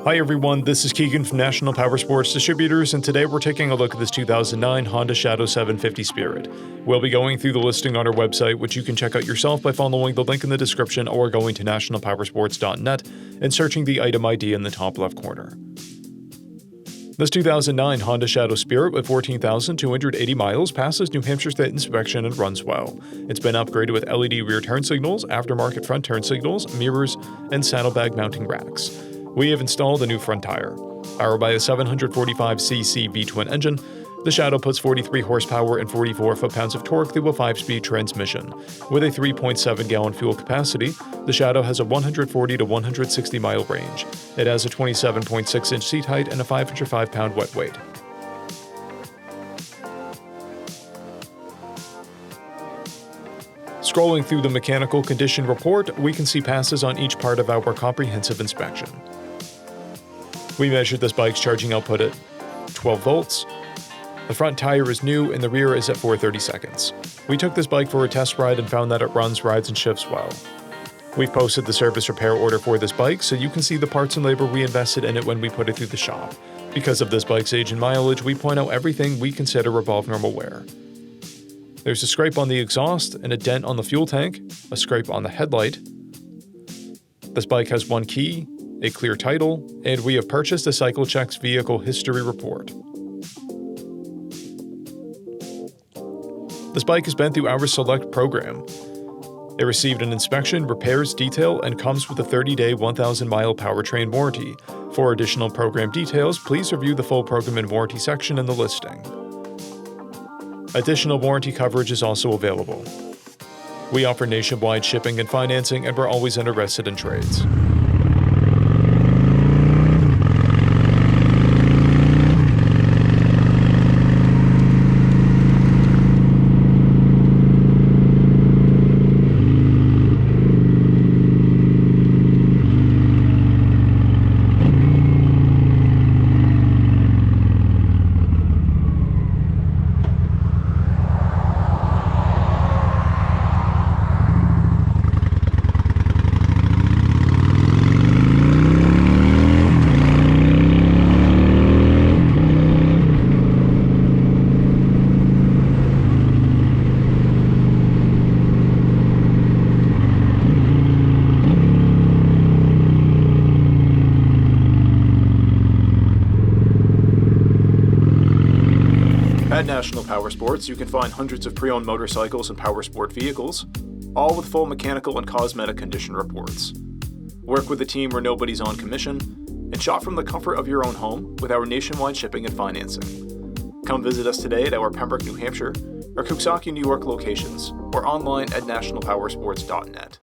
Hi everyone, this is Keegan from National Powersports Distributors, and today we're taking a look at this 2009 Honda Shadow 750 Spirit. We'll be going through the listing on our website, which you can check out yourself by following the link in the description or going to nationalpowersports.net and searching the item ID in the top left corner. This 2009 Honda Shadow Spirit with 14,280 miles passes New Hampshire State inspection and runs well. It's been upgraded with LED rear turn signals, aftermarket front turn signals, mirrors, and saddlebag mounting racks. We have installed a new front tire. Powered by a 745cc V-twin engine, the Shadow puts 43 horsepower and 44 foot-pounds of torque through a 5-speed transmission. With a 3.7-gallon fuel capacity, the Shadow has a 140 to 160-mile range. It has a 27.6-inch seat height and a 505-pound wet weight. Scrolling through the mechanical condition report, we can see passes on each part of our comprehensive inspection. We measured this bike's charging output at 12 volts. The front tire is new and the rear is at 430 seconds. We took this bike for a test ride and found that it runs, rides, and shifts well. We've posted the service repair order for this bike so you can see the parts and labor we invested in it when we put it through the shop. Because of this bike's age and mileage, we point out everything we consider above normal wear. There's a scrape on the exhaust and a dent on the fuel tank, a scrape on the headlight. This bike has one key, a clear title, and we have purchased a CycleCheck's vehicle history report. This bike has been through our Select program. It received an inspection, repairs, detail, and comes with a 30-day, 1,000-mile powertrain warranty. For additional program details, please review the full program and warranty section in the listing. Additional warranty coverage is also available. We offer nationwide shipping and financing, and we're always interested in trades. At National Powersports, you can find hundreds of pre-owned motorcycles and powersport vehicles, all with full mechanical and cosmetic condition reports. Work with a team where nobody's on commission, and shop from the comfort of your own home with our nationwide shipping and financing. Come visit us today at our Pembroke, New Hampshire, or Coxsackie, New York locations, or online at nationalpowersports.net.